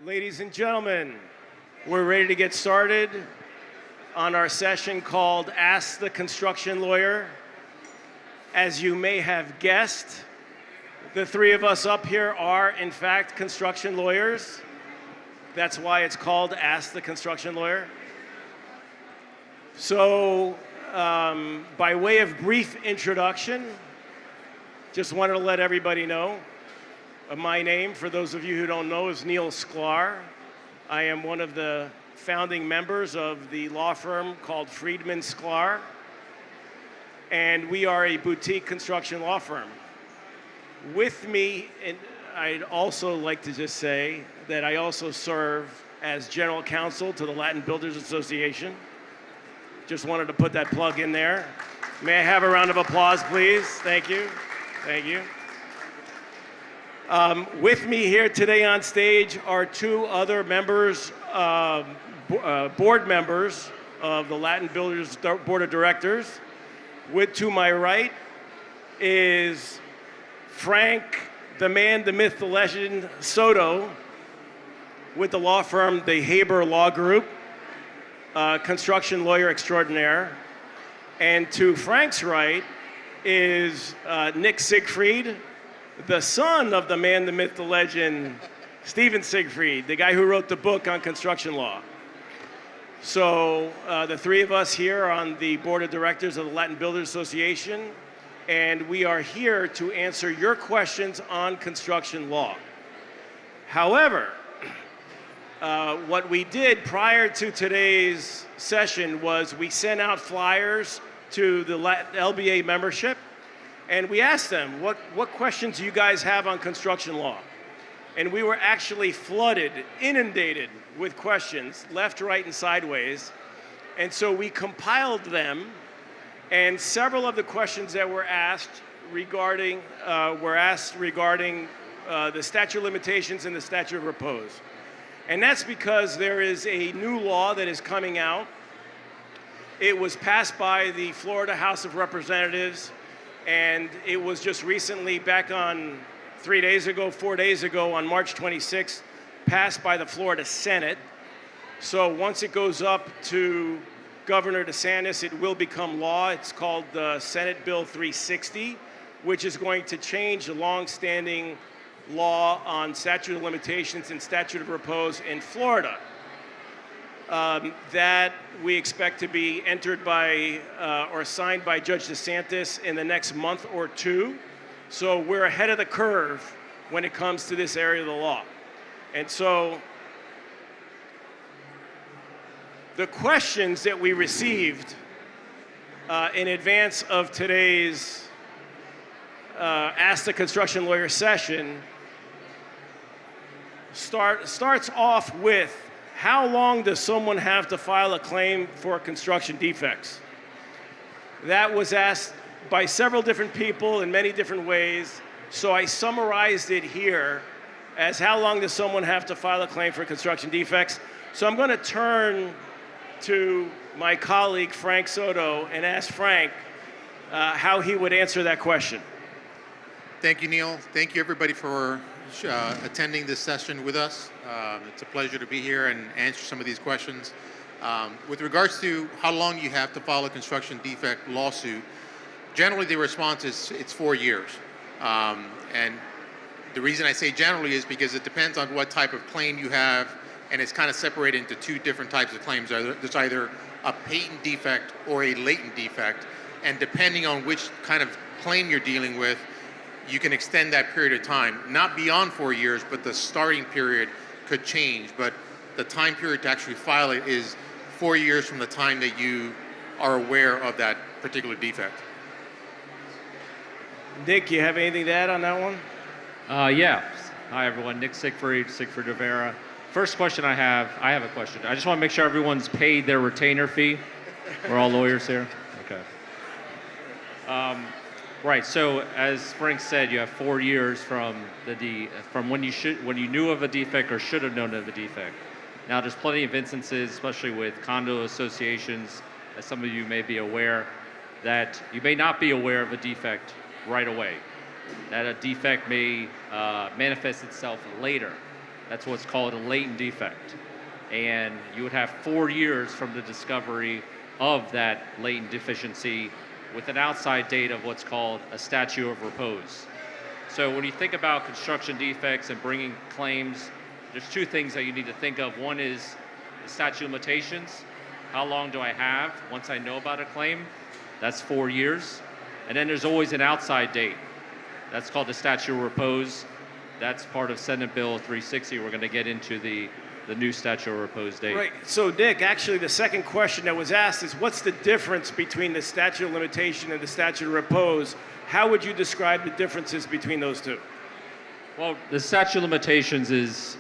Ladies and gentlemen, we're ready to get started on our session called Ask the Construction Lawyer. As you may have guessed, the three of us up here are, in fact, construction lawyers. That's why it's called Ask the Construction Lawyer. So, by way of brief introduction, just wanted to let everybody know my name, for those of you who don't know, is Neal Sklar. I am one of the founding members of the law firm called Friedman, Sklar, and we are a boutique construction law firm. With me, and I'd also like to just say that I also serve as general counsel to the Latin Builders Association. Just wanted to put that plug in there. May I have a round of applause, please? Thank you. Thank you. With me here today on stage are two other members, board members of the Latin Builders Board of Directors. To my right is Frank, the man, the myth, the legend, Soto, with the law firm, the Haber Law Group, construction lawyer extraordinaire. And to Frank's right is Nick Siegfried, the son of the man, the myth, the legend, Stephen Siegfried, the guy who wrote the book on construction law. So the three of us here are on the board of directors of the Latin Builders Association, and we are here to answer your questions on construction law. However, what we did prior to today's session was we sent out flyers to the LBA membership, and we asked them, what questions do you guys have on construction law? And we were actually flooded, inundated with questions, left, right, and sideways. And so we compiled them, and several of the questions that were asked regarding the statute of limitations and the statute of repose. And that's because there is a new law that is coming out. It was passed by the Florida House of Representatives, and it was just recently, back on 4 days ago, on March 26th, passed by the Florida Senate. So once it goes up to Governor DeSantis, it will become law. It's called the Senate Bill 360, which is going to change the longstanding law on statute of limitations and statute of repose in Florida. That we expect to be entered by or signed by Judge DeSantis in the next month or two. So we're ahead of the curve when it comes to this area of the law. And so the questions that we received in advance of today's Ask the Construction Lawyer session starts off with, how long does someone have to file a claim for construction defects? That was asked by several different people in many different ways, so I summarized it here as how long does someone have to file a claim for construction defects. So I'm going to turn to my colleague Frank Soto and ask Frank how he would answer that question. Thank you, Neal. Thank you, everybody, for attending this session with us. It's a pleasure to be here and answer some of these questions. With regards to how long you have to file a construction defect lawsuit, generally the response is it's 4 years. And the reason I say generally is because it depends on what type of claim you have, and it's kind of separated into two different types of claims. There's either a patent defect or a latent defect, and depending on which kind of claim you're dealing with, you can extend that period of time, not beyond 4 years, but the starting period could change. But the time period to actually file it is 4 years from the time that you are aware of that particular defect. Nick, you have anything to add on that one? Yeah. Hi, everyone. Nick Siegfried, Rivera. First question I have a question. I just want to make sure everyone's paid their retainer fee. We're all lawyers here? Okay. Right. So as Frank said, you have 4 years from when you knew of a defect or should have known of a defect. Now, there's plenty of instances, especially with condo associations, as some of you may be aware, that you may not be aware of a defect right away. That a defect may manifest itself later. That's what's called a latent defect. And you would have 4 years from the discovery of that latent deficiency with an outside date of what's called a statute of repose. So when you think about construction defects and bringing claims, there's two things that you need to think of. One is the statute of limitations. How long do I have once I know about a claim? That's 4 years. And then there's always an outside date. That's called the statute of repose. That's part of Senate Bill 360. We're going to get into the new statute of repose date. Right. So, Nick, actually, the second question that was asked is what's the difference between the statute of limitation and the statute of repose? How would you describe the differences between those two? Well, the statute of limitations is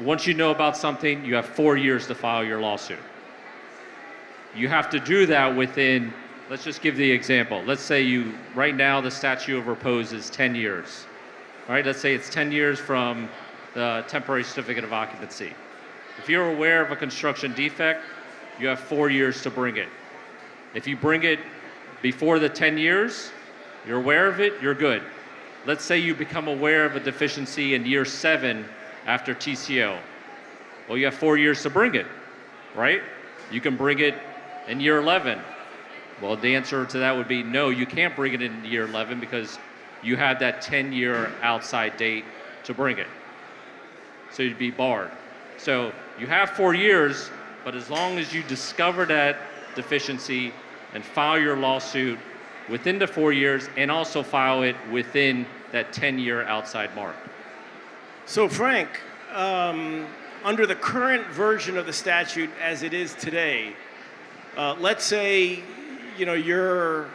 once you know about something, you have 4 years to file your lawsuit. You have to do that within, let's just give the example. Let's say right now the statute of repose is 10 years. All right, let's say it's 10 years from the temporary certificate of occupancy. If you're aware of a construction defect, you have 4 years to bring it. If you bring it before the 10 years, you're aware of it, you're good. Let's say you become aware of a deficiency in year 7 after TCO. Well, you have 4 years to bring it, right? You can bring it in year 11. Well, the answer to that would be no, you can't bring it in year 11 because you had that 10-year outside date to bring it. So you'd be barred. So you have 4 years, but as long as you discover that deficiency and file your lawsuit within the 4 years and also file it within that 10-year outside mark. So, Frank, under the current version of the statute as it is today, let's say you're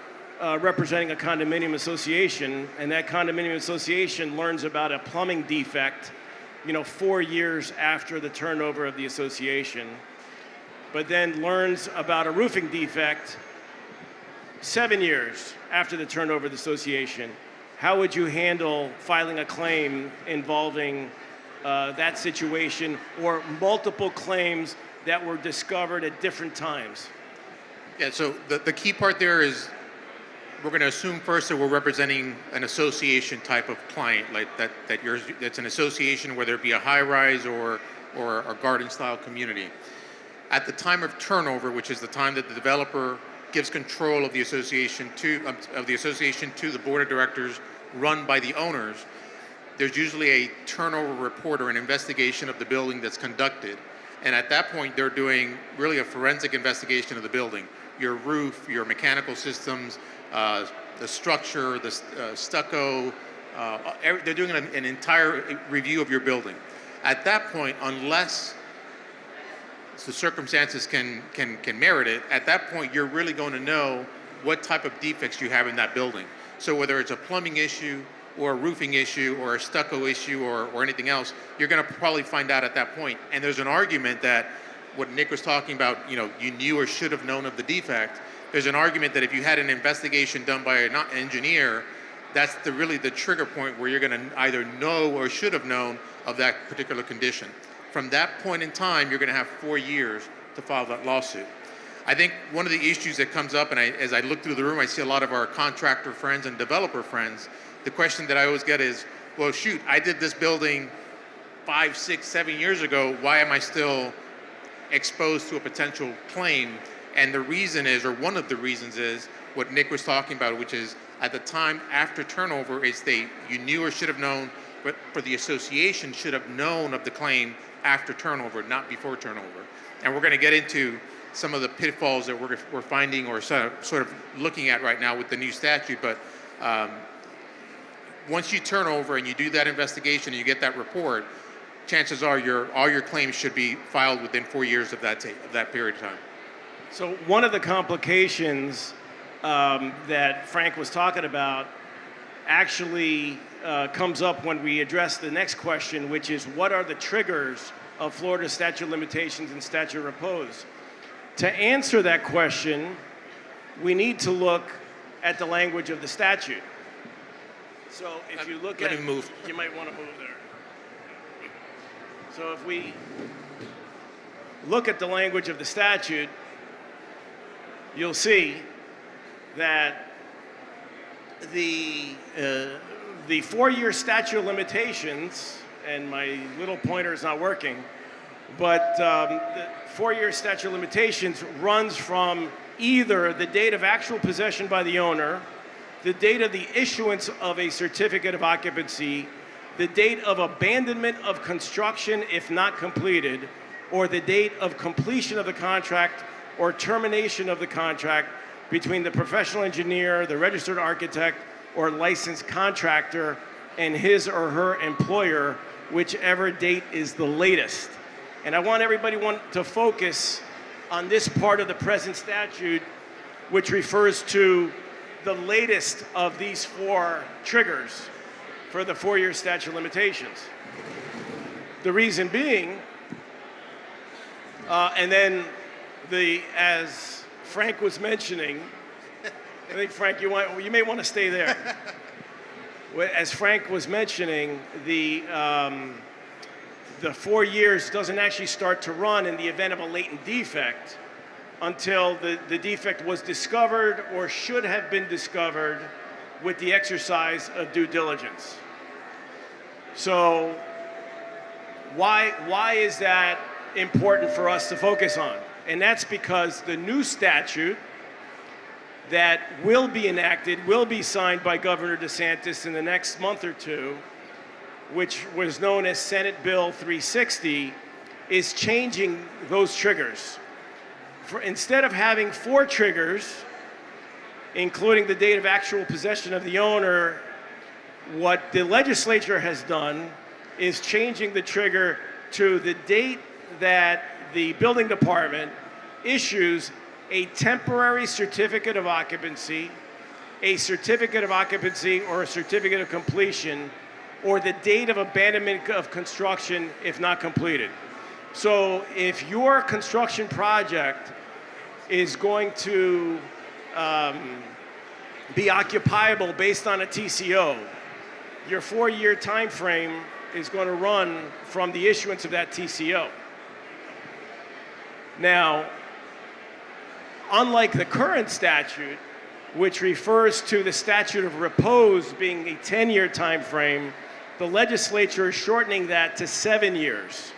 representing a condominium association, and that condominium association learns about a plumbing defect 4 years after the turnover of the association, but then learns about a roofing defect 7 years after the turnover of the association. How would you handle filing a claim involving that situation or multiple claims that were discovered at different times? Yeah, so the key part there is we're going to assume first that we're representing an association type of client, like that's an association, whether it be a high-rise or a garden-style community. At the time of turnover, which is the time that the developer gives control of the association to the board of directors run by the owners, there's usually a turnover report or an investigation of the building that's conducted. And at that point, they're doing really a forensic investigation of the building. Your roof, your mechanical systems, the structure, the stucco, they're doing an entire review of your building. At that point, unless the circumstances can merit it, at that point, you're really going to know what type of defects you have in that building. So whether it's a plumbing issue or a roofing issue or a stucco issue or anything else, you're going to probably find out at that point. And there's an argument that what Nick was talking about, you knew or should have known of the defect. There's an argument that if you had an investigation done by an engineer, that's really the trigger point where you're going to either know or should have known of that particular condition. From that point in time, you're going to have 4 years to file that lawsuit. I think one of the issues that comes up, and as I look through the room, I see a lot of our contractor friends and developer friends. The question that I always get is, well, shoot, I did this building 5, 6, 7 years ago. Why am I still exposed to a potential claim? And the reason is, or one of the reasons is, what Nick was talking about, which is at the time after turnover, you knew or should have known, but for the association should have known of the claim after turnover, not before turnover. And we're going to get into some of the pitfalls that we're finding or sort of looking at right now with the new statute. But once you turn over and you do that investigation and you get that report, chances are all your claims should be filed within 4 years of that period of time. So one of the complications that Frank was talking about actually comes up when we address the next question, which is what are the triggers of Florida statute of limitations and statute of repose? To answer that question, we need to look at the language of the statute. So if you look Let me move. You might want to move there. So if we look at the language of the statute, you'll see that the 4-year statute of limitations and my little pointer is not working. But the 4-year statute of limitations runs from either the date of actual possession by the owner, the date of the issuance of a certificate of occupancy, the date of abandonment of construction if not completed, or the date of completion of the contract or termination of the contract between the professional engineer, the registered architect, or licensed contractor and his or her employer, whichever date is the latest. And I want everybody to focus on this part of the present statute, which refers to the latest of these 4 triggers for the 4-year statute of limitations. The reason being, and then as Frank was mentioning, I think Frank, you may want to stay there. As Frank was mentioning, the 4 years doesn't actually start to run in the event of a latent defect until the defect was discovered or should have been discovered with the exercise of due diligence. So why is that important for us to focus on? And that's because the new statute that will be enacted, will be signed by Governor DeSantis in the next month or two, which was known as Senate Bill 360, is changing those triggers. Instead of having 4 triggers, including the date of actual possession of the owner, what the legislature has done is changing the trigger to the date that the building department issues a temporary certificate of occupancy, a certificate of occupancy or a certificate of completion, or the date of abandonment of construction if not completed. So if your construction project is going to be occupiable based on a TCO, your 4-year time frame is going to run from the issuance of that TCO. Now, unlike the current statute, which refers to the statute of repose being a 10-year time frame, the legislature is shortening that to 7 years.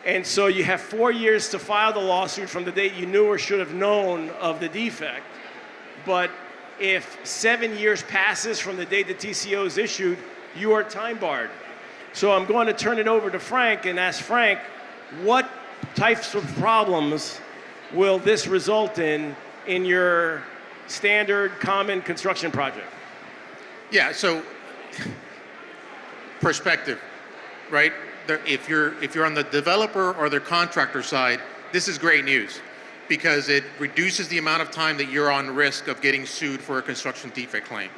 And so you have 4 years to file the lawsuit from the date you knew or should have known of the defect. But if 7 years passes from the date the TCO is issued, you are time barred. So I'm going to turn it over to Frank and ask Frank, what types of problems will this result in your standard common construction project? Yeah, so perspective, right? If you're on the developer or the contractor side, this is great news because it reduces the amount of time that you're on risk of getting sued for a construction defect claim.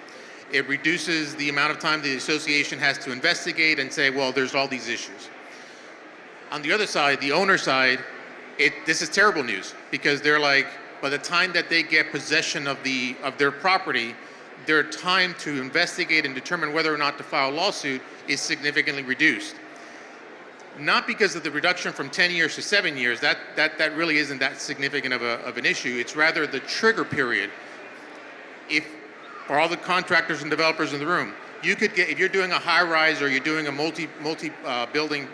It reduces the amount of time the association has to investigate and say, well, there's all these issues. On the other side, the owner side, this is terrible news because they're like, by the time that they get possession of their property, their time to investigate and determine whether or not to file a lawsuit is significantly reduced. Not because of the reduction from 10 years to 7 years, that really isn't that significant of an issue. It's rather the trigger period. For all the contractors and developers in the room, you could get, if you're doing a high rise or you're doing a multi building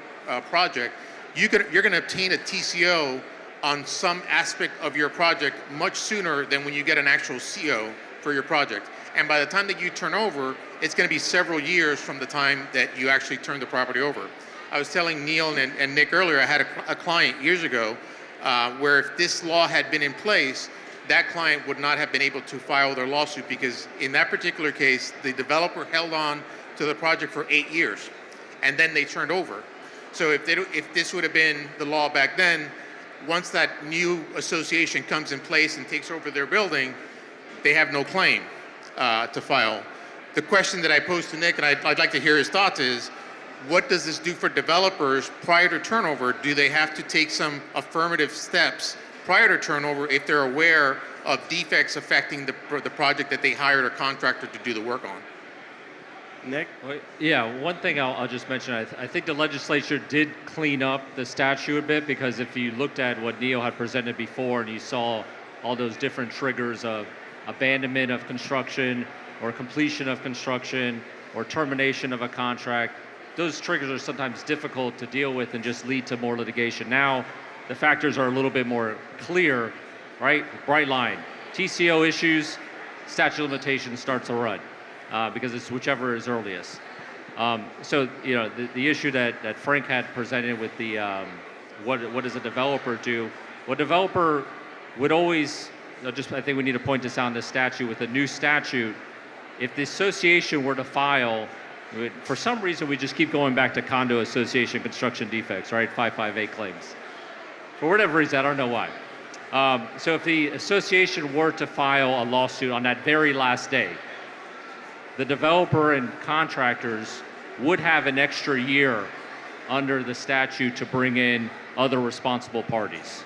project, you're going to obtain a TCO on some aspect of your project much sooner than when you get an actual CO for your project. And by the time that you turn over, it's going to be several years from the time that you actually turn the property over. I was telling Neal and Nick earlier, I had a client years ago where if this law had been in place, that client would not have been able to file their lawsuit because in that particular case, the developer held on to the project for 8 years and then they turned over. So if this would have been the law back then, once that new association comes in place and takes over their building, they have no claim to file. The question that I posed to Nick, and I'd like to hear his thoughts, is what does this do for developers prior to turnover? Do they have to take some affirmative steps prior to turnover if they're aware of defects affecting the project that they hired a contractor to do the work on? Nick? Well, yeah, one thing I'll just mention, I think the legislature did clean up the statute a bit because if you looked at what Neal had presented before and you saw all those different triggers of abandonment of construction or completion of construction or termination of a contract, those triggers are sometimes difficult to deal with and just lead to more litigation. Now, the factors are a little bit more clear, right? Bright line. TCO issues, statute of limitations starts to run because it's whichever is earliest. So, you know, the issue that Frank had presented with the what does a developer do? Well, developer would always, I think we need to point this out in the statute, with a new statute, if the association were to file, for some reason we just keep going back to condo association construction defects, right? 558 claims. For whatever reason, I don't know why. So if the association were to file a lawsuit on that very last day, the developer and contractors would have an extra year under the statute to bring in other responsible parties.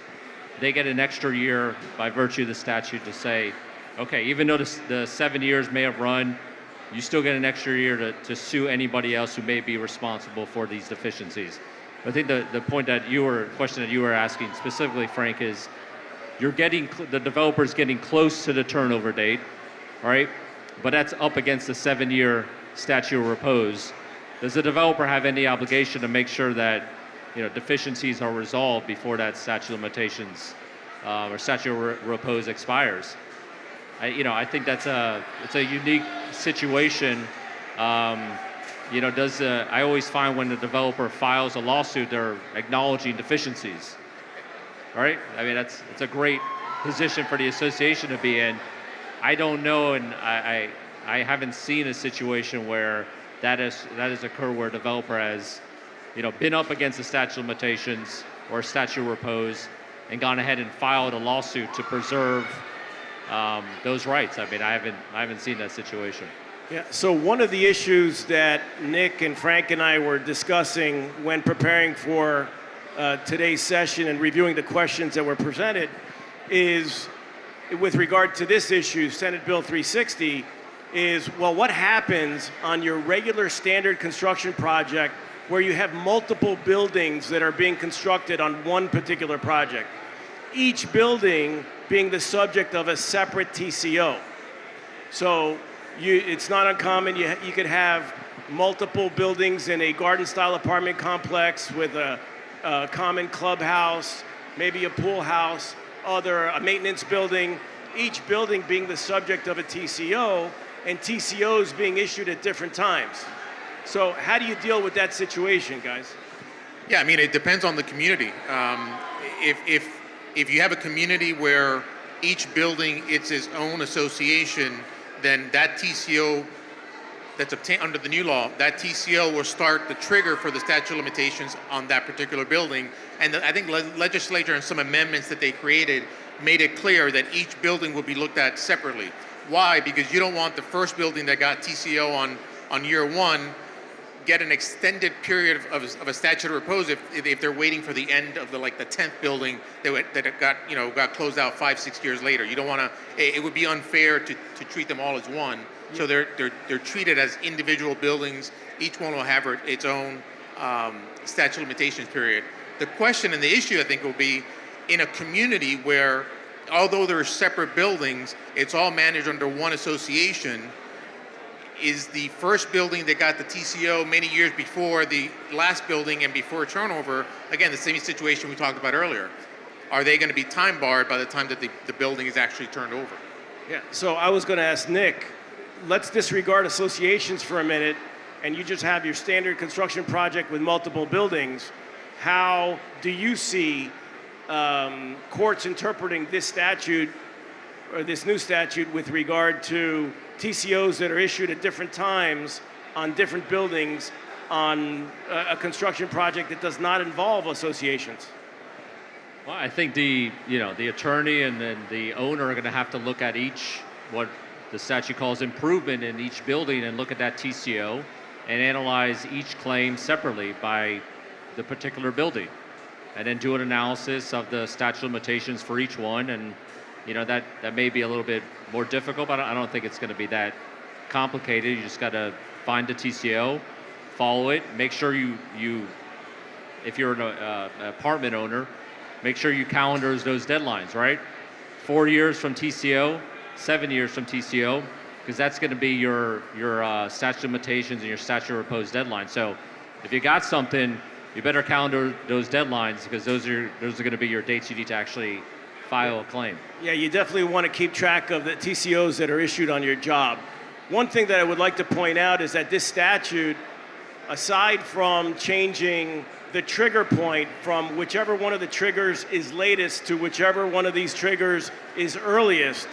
They get an extra year by virtue of the statute to say, okay, even though the 7 years may have run, you still get an extra year to sue anybody else who may be responsible for these deficiencies. I think the question that you were asking specifically, Frank, is the developer's getting close to the turnover date, right? But that's up against the 7-year statute of repose. Does the developer have any obligation to make sure that, you know, deficiencies are resolved before that statute of limitations or statute of repose expires? I think it's a unique situation. You know, I always find when the developer files a lawsuit, they're acknowledging deficiencies, right? I mean, it's a great position for the association to be in. I don't know, and I haven't seen a situation where that has occurred where a developer has, you know, been up against the statute of limitations or statute of repose and gone ahead and filed a lawsuit to preserve those rights. I mean, I haven't seen that situation. Yeah, so one of the issues that Nick and Frank and I were discussing when preparing for today's session and reviewing the questions that were presented is, with regard to this issue, Senate Bill 360, is, well, what happens on your regular standard construction project where you have multiple buildings that are being constructed on one particular project, each building being the subject of a separate TCO. So it's not uncommon, you could have multiple buildings in a garden-style apartment complex with a common clubhouse, maybe a pool house, a maintenance building, each building being the subject of a TCO, and TCOs being issued at different times. So how do you deal with that situation, guys? Yeah, I mean, it depends on the community. If you have a community where each building it's its own association, then that TCO that's obtained under the new law, that TCO will start the trigger for the statute of limitations on that particular building. And I think legislature and some amendments that they created made it clear that each building will be looked at separately. Why? Because you don't want the first building that got TCO on year one get an extended period of a statute of repose if they're waiting for the end of the 10th building that got closed out 5-6 years later. You don't want to. It would be unfair to treat them all as one. So they're treated as individual buildings. Each one will have its own statute of limitations period. The question and the issue, I think, will be in a community where, although there are separate buildings, it's all managed under one association. Is the first building that got the TCO many years before the last building and before turnover, again, the same situation we talked about earlier, are they going to be time barred by the time that the building is actually turned over? Yeah, so I was going to ask Nick, let's disregard associations for a minute, and you just have your standard construction project with multiple buildings. How do you see courts interpreting this statute, or this new statute, with regard to TCOs that are issued at different times on different buildings on a construction project that does not involve associations? Well, I think the attorney and then the owner are going to have to look at what the statute calls improvement in each building and look at that TCO and analyze each claim separately by the particular building, and then do an analysis of the statute of limitations for each one. And that may be a little bit more difficult, but I don't think it's going to be that complicated. You just got to find the TCO, follow it, make sure you if you're an apartment owner, make sure you calendar those deadlines, right? 4 years from TCO, 7 years from TCO, because that's going to be your statute of limitations and your statute of repose deadline. So if you got something, you better calendar those deadlines because those are going to be your dates you need to actually file a claim. Yeah, you definitely want to keep track of the TCOs that are issued on your job. One thing that I would like to point out is that this statute, aside from changing the trigger point from whichever one of the triggers is latest to whichever one of these triggers is earliest,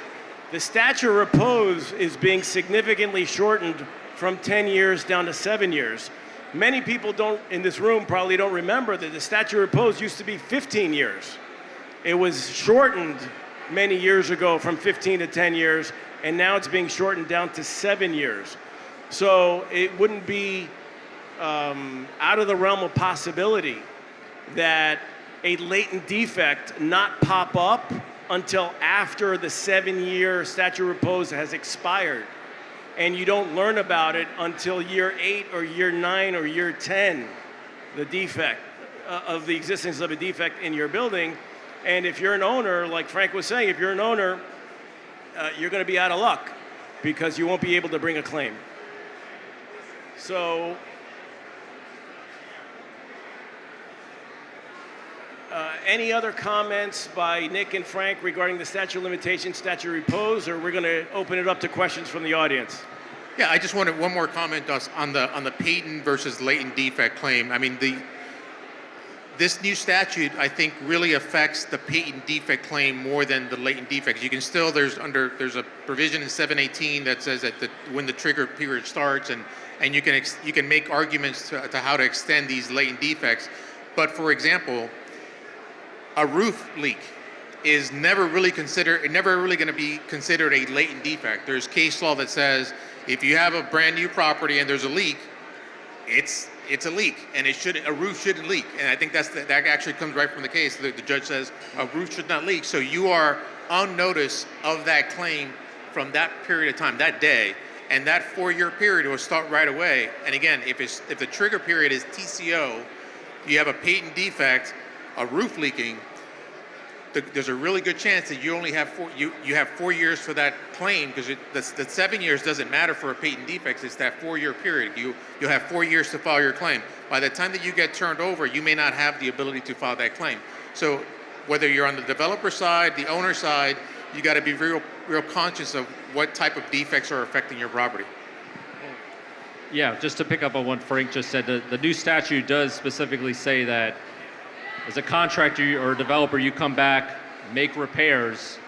the statute of repose is being significantly shortened from 10 years down to 7 years. Many people in this room probably don't remember that the statute of repose used to be 15 years. It was shortened many years ago from 15 to 10 years, and now it's being shortened down to 7 years. So it wouldn't be out of the realm of possibility that a latent defect not pop up until after the 7-year statute of repose has expired. And you don't learn about it until year 8 or year 9 or year 10, the defect of the existence of a defect in your building. And if you're an owner, like Frank was saying, if you're an owner, you're going to be out of luck because you won't be able to bring a claim. So, any other comments by Nick and Frank regarding the statute of limitations, statute of repose, or we're going to open it up to questions from the audience? Yeah, I just wanted one more comment on the patent versus latent defect claim. I mean, this new statute, I think, really affects the patent defect claim more than the latent defects. You can still, there's a provision in 718 that says that when the trigger period starts, and you can make arguments to how to extend these latent defects. But for example, a roof leak is never really going to be considered a latent defect. There's case law that says if you have a brand new property and there's a leak, it's a leak, and a roof shouldn't leak. And I think that actually comes right from the case. The judge says a roof should not leak. So you are on notice of that claim from that period of time, that day, and that 4-year period will start right away. And again, if the trigger period is TCO, you have a patent defect, a roof leaking, there's a really good chance that you only have 4 years for that claim, because the 7 years doesn't matter for a patent defect. It's that 4-year period. You'll have 4 years to file your claim. By the time that you get turned over, you may not have the ability to file that claim. So whether you're on the developer side, the owner side, you got to be real conscious of what type of defects are affecting your property. Yeah, just to pick up on what Frank just said, the new statute does specifically say that as a contractor or a developer, you come back, make repairs,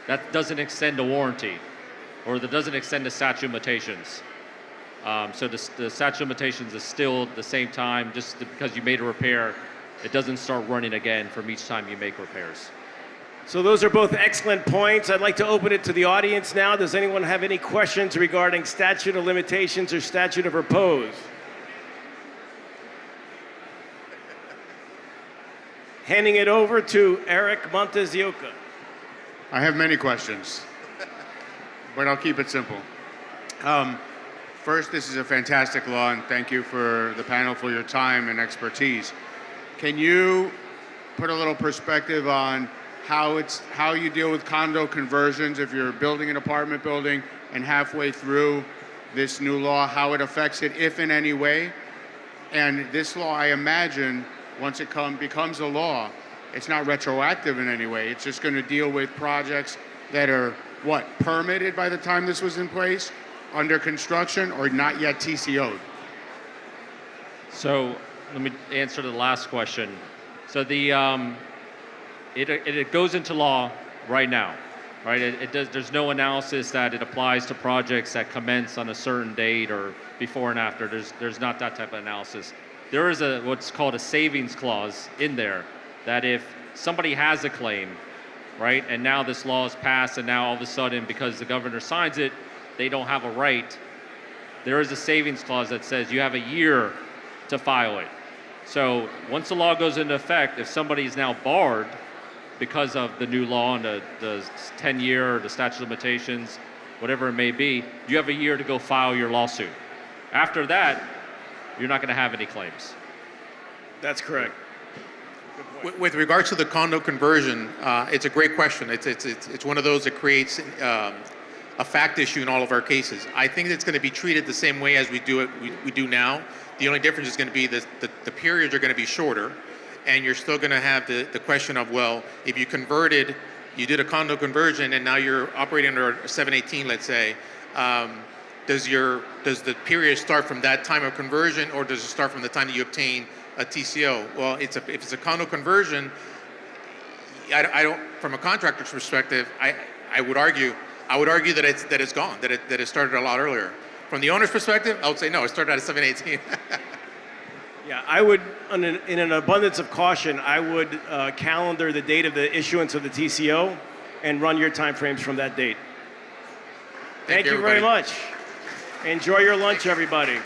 that doesn't extend a warranty, or that doesn't extend the statute of limitations. So the statute of limitations is still the same time, just because you made a repair, it doesn't start running again from each time you make repairs. So those are both excellent points. I'd like to open it to the audience now. Does anyone have any questions regarding statute of limitations or statute of repose? Handing it over to Eric Montezioca. I have many questions, but I'll keep it simple. First, this is a fantastic law, and thank you for the panel for your time and expertise. Can you put a little perspective on how you deal with condo conversions if you're building an apartment building and halfway through this new law, how it affects it, if in any way? And this law, I imagine, once it becomes a law, it's not retroactive in any way. It's just going to deal with projects that are, permitted by the time this was in place, under construction, or not yet TCO'd? So let me answer the last question. So it goes into law right now, right? There's no analysis that it applies to projects that commence on a certain date or before and after. There's not that type of analysis. There is what's called a savings clause in there, that if somebody has a claim, right, and now this law is passed, and now all of a sudden, because the governor signs it, they don't have a right, there is a savings clause that says you have a year to file it. So once the law goes into effect, if somebody is now barred because of the new law and the 10-year or the statute of limitations, whatever it may be, you have a year to go file your lawsuit. After that, you're not going to have any claims. That's correct. With regards to the condo conversion, it's a great question. It's one of those that creates a a fact issue in all of our cases. I think it's going to be treated the same way as we do now. The only difference is going to be the periods are going to be shorter, and you're still going to have the question of, well, if you converted, you did a condo conversion, and now you're operating under a 718, let's say, does the period start from that time of conversion, or does it start from the time that you obtain a TCO? Well, if it's a condo conversion, I don't, from a contractor's perspective, I would argue that it's gone, that it started a lot earlier. From the owner's perspective, I would say no, it started at 718. Yeah, I would, in an abundance of caution, I would calendar the date of the issuance of the TCO and run your timeframes from that date. Thank you very everybody. much. Enjoy your lunch, everybody.